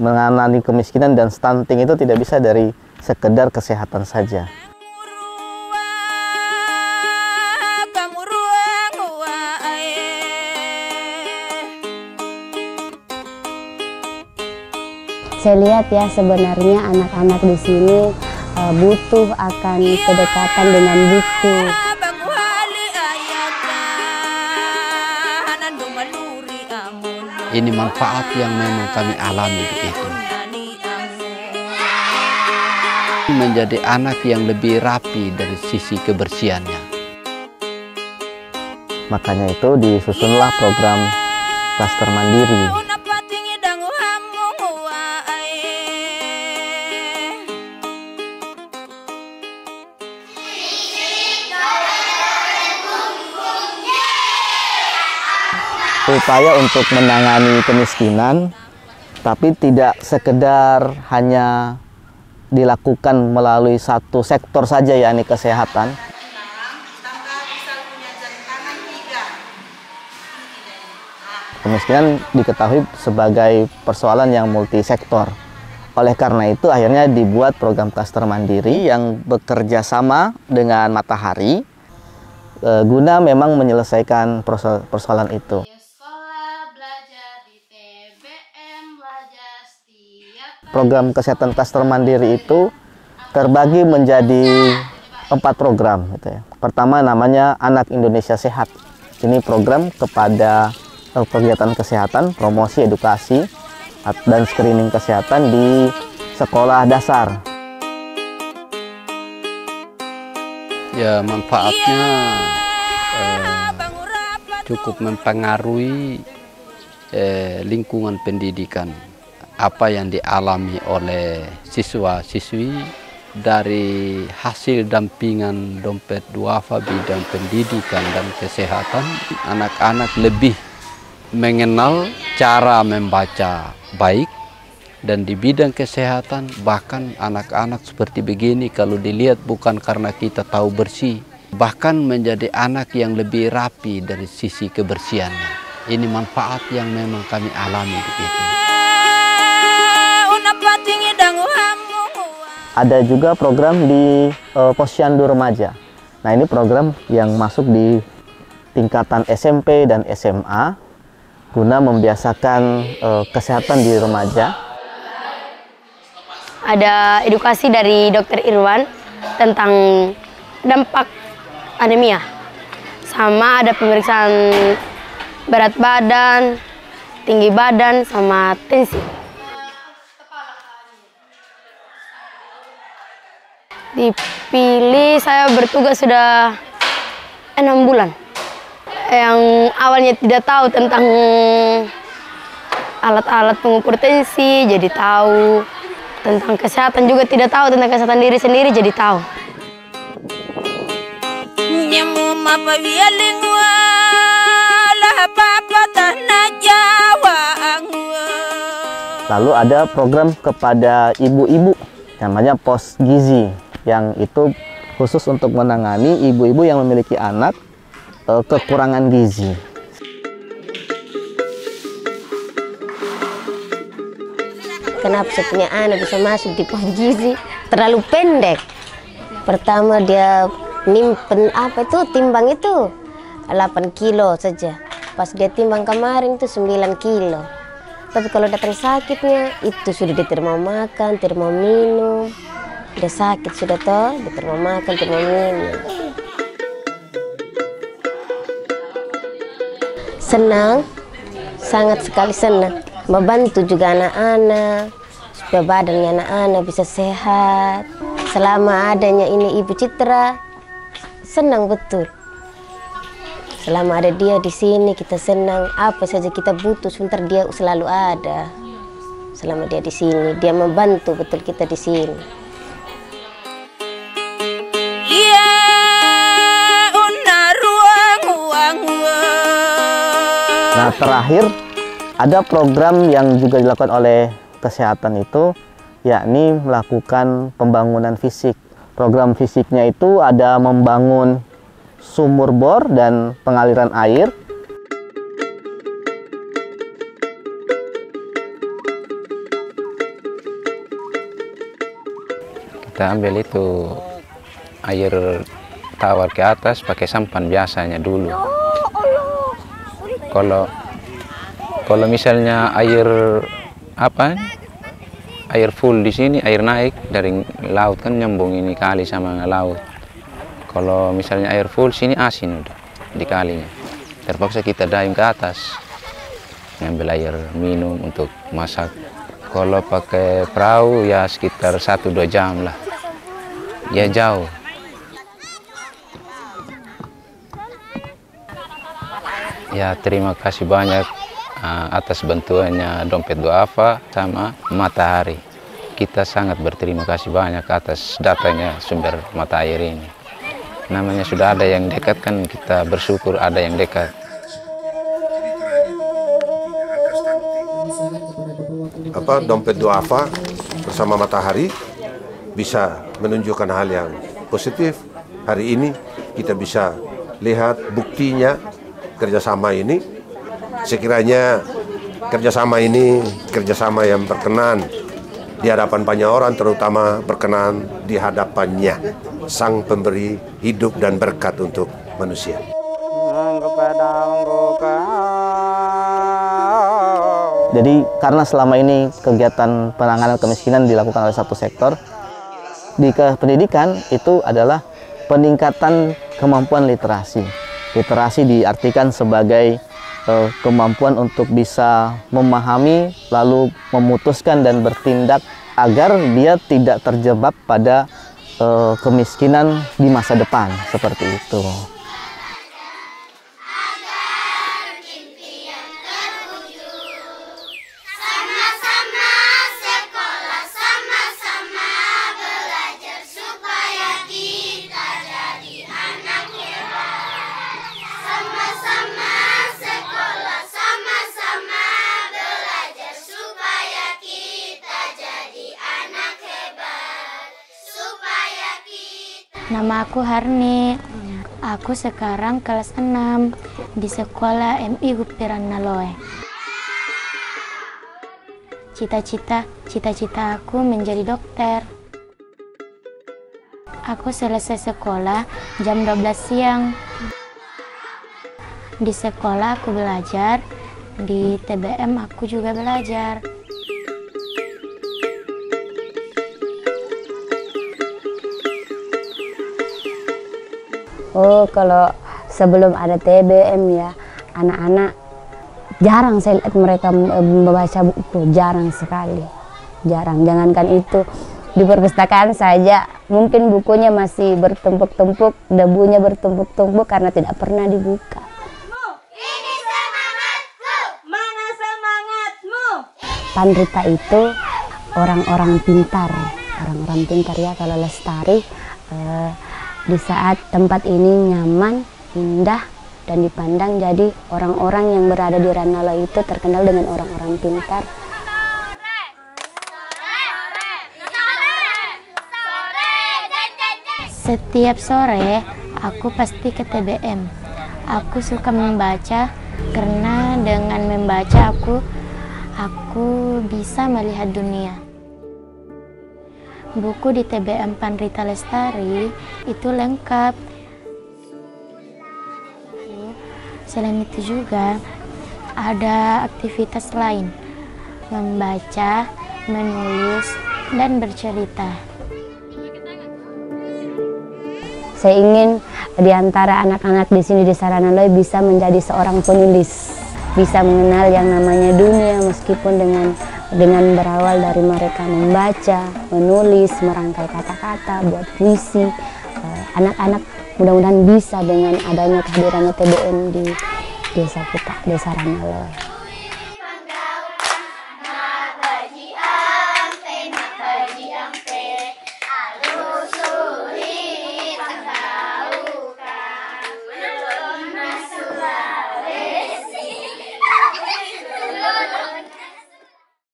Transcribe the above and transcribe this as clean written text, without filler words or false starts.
menangani kemiskinan dan stunting itu tidak bisa dari sekedar kesehatan saja. Saya lihat ya, sebenarnya anak-anak di sini butuh akan kedekatan dengan buku. Ini manfaat yang memang kami alami begitu. Menjadi anak yang lebih rapi dari sisi kebersihannya. Makanya itu disusunlah program klaster mandiri. Upaya untuk menangani kemiskinan, tapi tidak sekedar hanya dilakukan melalui satu sektor saja, yakni kesehatan. Kemiskinan diketahui sebagai persoalan yang multisektor. Oleh karena itu akhirnya dibuat program klaster mandiri yang bekerja sama dengan Matahari guna memang menyelesaikan persoalan itu. Program kesehatan klaster mandiri itu terbagi menjadi 4 program gitu ya. Pertama namanya Anak Indonesia Sehat. Ini program kepada kegiatan kesehatan, promosi edukasi dan screening kesehatan di sekolah dasar. Ya, manfaatnya cukup mempengaruhi lingkungan pendidikan. Apa yang dialami oleh siswa-siswi dari hasil dampingan dompet duafa bidang pendidikan dan kesehatan, anak-anak lebih mengenal cara membaca baik, dan di bidang kesehatan bahkan anak-anak seperti begini kalau dilihat bukan karena kita tahu bersih, bahkan menjadi anak yang lebih rapi dari sisi kebersihannya. Ini manfaat yang memang kami alami begitu. Ada juga program di Posyandu Remaja. Nah, ini program yang masuk di tingkatan SMP dan SMA guna membiasakan kesehatan di remaja. Ada edukasi dari Dr. Irwan tentang dampak anemia. Sama ada pemeriksaan berat badan, tinggi badan, sama tensi. Dipilih, saya bertugas sudah 6 bulan. Yang awalnya tidak tahu tentang alat-alat pengukur tensi, jadi tahu. Tentang kesehatan juga tidak tahu, tentang kesehatan diri sendiri jadi tahu. Lalu ada program kepada ibu-ibu, namanya Pos Gizi, yang itu khusus untuk menangani ibu-ibu yang memiliki anak kekurangan gizi. Kenapa saya punya anak bisa masuk di pos gizi? Terlalu pendek. Pertama dia nyimpen timbang itu 8 kilo saja. Pas dia timbang kemarin itu 9 kilo. Tapi kalau datang sakitnya itu sudah diterima makan, terima minum. Dia sakit sudah toh, diterima makan, terima minum. Senang, sangat sekali senang. Membantu juga anak-anak, supaya badannya anak-anak bisa sehat. Selama adanya ini Ibu Citra, senang betul. Selama ada dia di sini, kita senang. Apa saja kita butuh, sebentar dia selalu ada. Selama dia di sini, dia membantu betul kita di sini. Nah, terakhir ada program yang juga dilakukan oleh kesehatan itu, yakni melakukan pembangunan fisik. Program fisiknya itu ada membangun sumur bor dan pengaliran air. kita ambil itu air tawar ke atas pakai sampan biasanya dulu. Kalau misalnya air full di sini, air naik dari laut kan nyambung ini kali sama laut. Kalau misalnya air full sini asin udah di kalinya. Terpaksa kita dayung ke atas ngambil air minum untuk masak. Kalau pakai perahu ya sekitar 1-2 jam lah. Ya jauh. Ya terima kasih banyak atas bantuannya Dompet Duafa sama Matahari. Kita sangat berterima kasih banyak atas datanya sumber mata air ini. Namanya sudah ada yang dekat kan, kita bersyukur ada yang dekat. Dompet Duafa bersama Matahari bisa menunjukkan hal yang positif. Hari ini kita bisa lihat buktinya kerjasama ini. Sekiranya kerjasama ini kerjasama yang berkenan di hadapan banyak orang, terutama berkenan di hadapannya Sang Pemberi hidup dan berkat untuk manusia. Jadi karena selama ini kegiatan penanganan kemiskinan dilakukan oleh satu sektor, di pendidikan itu adalah peningkatan kemampuan literasi. Literasi diartikan sebagai kemampuan untuk bisa memahami, lalu memutuskan dan bertindak agar dia tidak terjebak pada kemiskinan di masa depan, seperti itu. Nama aku Harni. Aku sekarang kelas 6 di sekolah MI Gupiran Naloe. Cita-cita aku menjadi dokter. Aku selesai sekolah jam 12 siang. Di sekolah aku belajar, di TBM aku juga belajar. Oh, kalau sebelum ada TBM ya, anak-anak jarang saya lihat mereka membaca buku, jarang sekali. Jarang, jangankan itu, di perpustakaan saja mungkin bukunya masih bertumpuk-tumpuk, debunya bertumpuk-tumpuk karena tidak pernah dibuka. Ini semangatku, mana semangatmu? Panrita itu orang-orang pintar ya kalau lestari. Di saat tempat ini nyaman, indah, dan dipandang, jadi orang-orang yang berada di Ranalo itu terkenal dengan orang-orang pintar. Setiap sore aku pasti ke TBM. Aku suka membaca karena dengan membaca aku bisa melihat dunia. Buku di TBM Panrita Lestari itu lengkap. Selain itu juga ada aktivitas lain, membaca, menulis, dan bercerita. Saya ingin di antara anak-anak di sini di Saranaloy bisa menjadi seorang penulis, bisa mengenal yang namanya dunia meskipun dengan berawal dari mereka membaca, menulis, merangkai kata-kata, buat puisi. Anak-anak mudah-mudahan bisa dengan adanya kehadiran TBM di desa kita, Desa Ranaloy.